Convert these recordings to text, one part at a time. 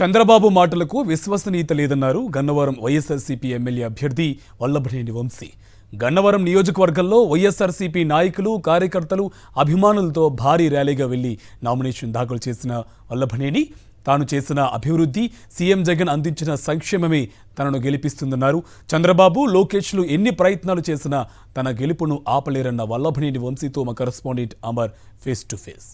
చంద్రబాబు మాటలకు విశ్వసనీయత లేదన్నారు గన్నవరం వైఎస్ఆర్సీపీ ఎమ్మెల్యే అభ్యర్థి వల్లభనేని వంశీ. గన్నవరం నియోజకవర్గంలో వైఎస్ఆర్సీపీ నాయకులు, కార్యకర్తలు, అభిమానులతో భారీ ర్యాలీగా వెళ్లి నామినేషన్ దాఖలు చేసిన వల్లభనేని తాను చేసిన అభివృద్ధి, సీఎం జగన్ అందించిన సంక్షేమమే తనను గెలిపిస్తుందన్నారు. చంద్రబాబు, లోకేష్లు ఎన్ని ప్రయత్నాలు చేసినా తన గెలుపును ఆపలేరన్న వల్లభనేని వంశీతో మా correspondent Amar face to face.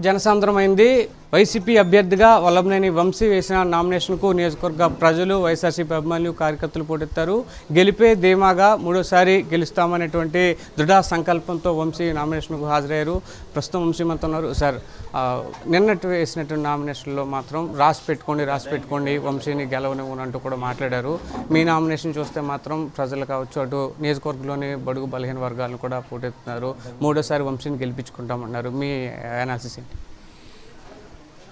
జనసాంద్రమైంది. వైసీపీ అభ్యర్థిగా వల్లభనేని వంశీ వేసిన నామినేషన్కు నియోజకవర్గ ప్రజలు, వైఎస్ఆర్సీపీ అభిమానులు, కార్యకర్తలు పోటెత్తారు. గెలిపే ధీమాగా మూడోసారి గెలుస్తామనేటువంటి దృఢ సంకల్పంతో వంశీ నామినేషన్కు హాజరయ్యారు. ప్రస్తుతం వంశీ మనతో ఉన్నారు. సార్, నిన్నట్టు వేసినటువంటి నామినేషన్లో మాత్రం రాసి పెట్టుకోండి వంశీని గెలవనివ్వనంటూ కూడా మాట్లాడారు. మీ నామినేషన్ చూస్తే మాత్రం ప్రజలు కావచ్చు, అటు నియోజకవర్గంలోని బడుగు బలహీన వర్గాలను కూడా పోటెత్తున్నారు. మూడోసారి వంశీని గెలిపించుకుంటామన్నారు. మీ అనాలిసిస్ ఏంటి?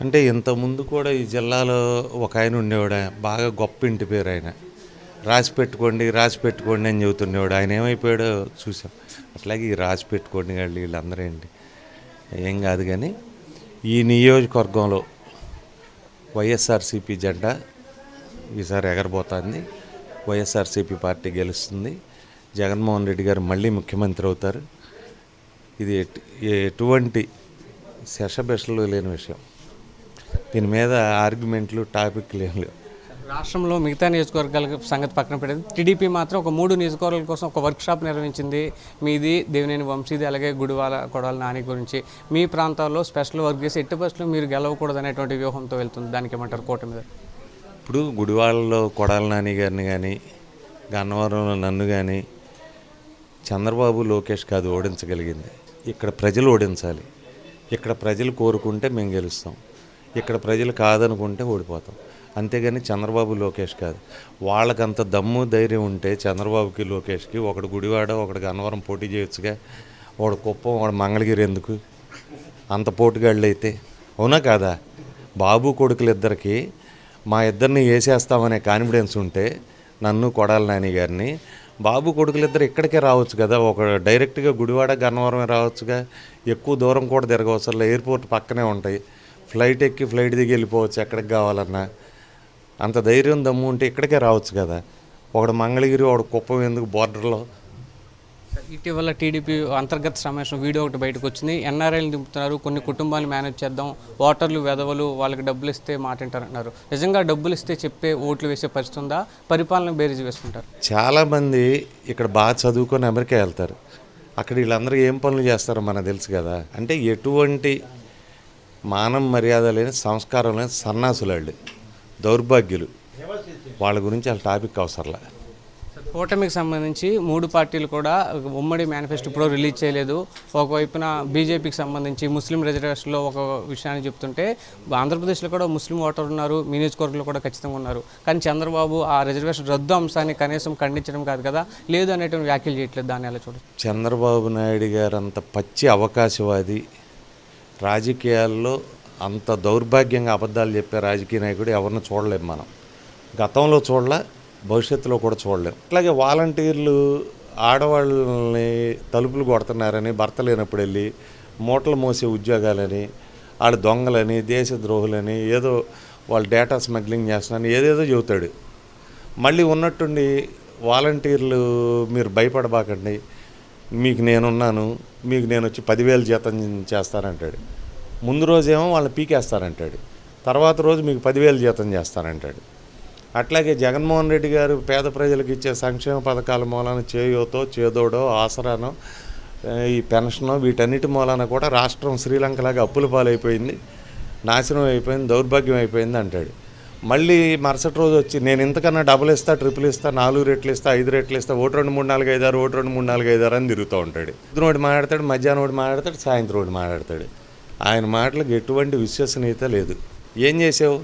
అంటే ఇంతకుముందు కూడా ఈ జిల్లాలో ఒక ఆయన ఉండేవాడు, బాగా గొప్ప ఇంటి పేరు. ఆయన రాసి పెట్టుకోండి అని చెబుతుండేవాడు. ఆయన ఏమైపోయాడో చూసాం. అట్లాగే ఈ రాసి పెట్టుకోండి వాళ్ళు వీళ్ళందరూ ఏంటి ఏం కాదు. కానీ ఈ నియోజకవర్గంలో వైఎస్ఆర్సీపీ జెండా ఈసారి ఎగరబోతుంది. వైఎస్ఆర్సీపీ పార్టీ గెలుస్తుంది. జగన్మోహన్ రెడ్డి గారు మళ్ళీ ముఖ్యమంత్రి అవుతారు. ఇది ఎటువంటి శషబెషలు లేని విషయం. దీని మీద ఆర్గ్యుమెంట్లు, టాపిక్లు ఏం లేవు. రాష్ట్రంలో మిగతా నియోజకవర్గాల సంగతి పక్కన పెట్టేది, టీడీపీ మాత్రం ఒక 3 నియోజకవర్గాల కోసం ఒక వర్క్షాప్ నిర్వహించింది. మీది దేవినేని వంశీది, అలాగే గుడివాల కొడాల నాని గురించి. మీ ప్రాంతాల్లో స్పెషల్ వర్క్ చేసి ఎట్టి బస్సులో మీరు గెలవకూడదు అనేటువంటి వ్యూహంతో వెళ్తుంది. దానికి ఏమంటారు కూటమి మీద? ఇప్పుడు గుడివాడలో కొడాల నాని గారిని కానీ, గన్నవరంలో నన్ను కానీ చంద్రబాబు, లోకేష్ కాదు ఓడించగలిగింది. ఇక్కడ ప్రజలు ఓడించాలి. ఇక్కడ ప్రజలు కోరుకుంటే మేము గెలుస్తాం. ఇక్కడ ప్రజలు కాదనుకుంటే ఓడిపోతాం. అంతేగాని చంద్రబాబు, లోకేష్ కాదు. వాళ్ళకంత దమ్ము, ధైర్యం ఉంటే చంద్రబాబుకి, లోకేష్కి ఒకడు గుడివాడ, ఒకడు గన్నవరం పోటీ చేయొచ్చుగా. ఒకడు కుప్పం, ఒకడు మంగళగిరి ఎందుకు? అంత పోటీగాళ్ళు అయితే అవునా కాదా? బాబు కొడుకులు ఇద్దరికి మా ఇద్దరిని వేసేస్తామనే కాన్ఫిడెన్స్ ఉంటే నన్ను, కొడాల నాని గారిని, బాబు కొడుకులిద్దరు ఇక్కడికే రావచ్చు కదా. ఒక డైరెక్ట్గా గుడివాడ, గన్నవరమే రావచ్చుగా. ఎక్కువ దూరం కూడా తిరగవసరం. ఎయిర్పోర్ట్ పక్కనే ఉంటాయి. ఫ్లైట్ ఎక్కి ఫ్లైట్ దిగి వెళ్ళిపోవచ్చు ఎక్కడికి కావాలన్నా. అంత ధైర్యం, దమ్ము ఉంటే ఇక్కడికే రావచ్చు కదా. ఒకడు మంగళగిరి, ఒకడు కుప్పం ఎందుకు బోర్డర్లో? ఇటీవల టీడీపీ అంతర్గత సమావేశం వీడియో ఒకటి బయటకు వచ్చింది. ఎన్ఆర్ఐలు దింపుతున్నారు, కొన్ని కుటుంబాలు మేనేజ్ చేద్దాం, ఓటర్లు వెధవలు, వాళ్ళకి డబ్బులు ఇస్తే మాట వింటారంటున్నారు. నిజంగా డబ్బులు ఇస్తే చెప్పే ఓట్లు వేసే పరిస్థితి ఉందా? పరిపాలన బేరీజ్ వేసుకుంటారు. చాలామంది ఇక్కడ బాగా చదువుకొని అమెరికా వెళ్తారు. అక్కడ వీళ్ళందరూ ఏం పనులు చేస్తారో మనకు తెలుసు కదా. అంటే ఎటువంటి మానం, మర్యాద లేని, సంస్కారం లేని సన్నాసులాళ్ళు, దౌర్భాగ్యులు. వాళ్ళ గురించి వాళ్ళ టాపిక్ అవసరంలా. కూటమికి సంబంధించి 3 పార్టీలు కూడా ఉమ్మడి మేనిఫెస్టో ఇప్పుడు రిలీజ్ చేయలేదు. ఒకవైపున బీజేపీకి సంబంధించి ముస్లిం రిజర్వేషన్లో ఒక విషయాన్ని చెప్తుంటే, ఆంధ్రప్రదేశ్లో కూడా ముస్లిం ఓటర్లు ఉన్నారు, మీ నియోజకవర్గంలో కూడా ఖచ్చితంగా ఉన్నారు. కానీ చంద్రబాబు ఆ రిజర్వేషన్ రద్దు అంశాన్ని కనీసం ఖండించడం కాదు కదా, లేదు అనేటువంటి వ్యాఖ్యలు చేయట్లేదు. దాన్ని ఎలా చూడండి? చంద్రబాబు నాయుడు గారు అంత పచ్చి అవకాశవాది, రాజకీయాల్లో అంత దౌర్భాగ్యంగా అబద్ధాలు చెప్పే రాజకీయ నాయకుడు ఎవరిని చూడలేము మనం. గతంలో చూడలే, భవిష్యత్తులో కూడా చూడలేము. అట్లాగే వాలంటీర్లు ఆడవాళ్ళని తలుపులు కొడుతున్నారని, భర్త లేనప్పుడు వెళ్ళి మూటలు మోసే ఉద్యోగాలని, వాళ్ళు దొంగలని, దేశద్రోహులని, ఏదో వాళ్ళు డేటా స్మగ్లింగ్ చేస్తున్నారని ఏదేదో చెబుతాడు. మళ్ళీ ఉన్నట్టుండి వాలంటీర్లు మీరు భయపడబాకండి, మీకు నేనున్నాను, మీకు నేను వచ్చి 10,000 జీతం చేస్తానంటాడు. ముందు రోజేమో వాళ్ళని పీకేస్తానంటాడు, తర్వాత రోజు మీకు 10,000 జీతం చేస్తానంటాడు. అట్లాగే జగన్మోహన్ రెడ్డి గారు పేద ప్రజలకు ఇచ్చే సంక్షేమ పథకాల మూలాన చేయూతో, చేదోడో, ఆసరానో, ఈ పెన్షనో, వీటన్నిటి మూలాన కూడా రాష్ట్రం శ్రీలంకలాగా అప్పుల పాలైపోయింది, నాశనం అయిపోయింది, దౌర్భాగ్యం అయిపోయింది అంటాడు. మళ్ళీ మరుసటి రోజు వచ్చి నేను ఇంతకన్నా డబుల్ ఇస్తా, ట్రిపుల్ ఇస్తా, 4 రెట్లు ఇస్తా, 5 రెట్లు ఇస్తా, 1 2 3 4 5 6, 1 2 3 4 5 6 అని తిరుగుతూ ఉంటాడు. పొద్దునోటి మాట్లాడతాడు, మధ్యాహ్నం ఒకటి మాట్లాడతాడు, సాయంత్రం ఒకటి మాట్లాడతాడు. ఆయన మాటలకు ఎటువంటి విశ్వసనీయత లేదు. ఏం చేసావు?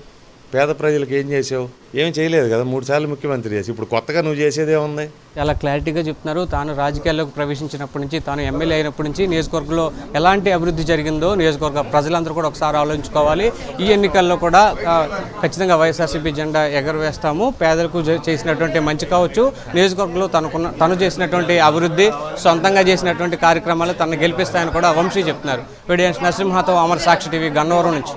పేద ప్రజలకు ఏం చేసావు? ఏం చేయలేదు కదా, 3 సార్లు ముఖ్యమంత్రి చేసి. ఇప్పుడు కొత్తగా నువ్వు చేసేదేముంది? చాలా క్లారిటీగా చెప్తున్నారు. తాను రాజకీయాల్లోకి ప్రవేశించినప్పటి నుంచి, తాను ఎమ్మెల్యే అయినప్పటి నుంచి నియోజకవర్గంలో ఎలాంటి అభివృద్ధి జరిగిందో నియోజకవర్గ ప్రజలందరూ కూడా ఒకసారి ఆలోచించుకోవాలి. ఈ ఎన్నికల్లో కూడా ఖచ్చితంగా వైఎస్ఆర్సీపీ జెండా ఎగరవేస్తాము. పేదలకు చేసినటువంటి మంచి కావచ్చు, నియోజకవర్గంలో తను చేసినటువంటి అభివృద్ధి, సొంతంగా చేసినటువంటి కార్యక్రమాలు తనను గెలిపిస్తాయని కూడా వంశీ చెప్తున్నారు. వీడియో నరసింహతో అమర్ సాక్షి టీవీ గన్నవరం నుంచి.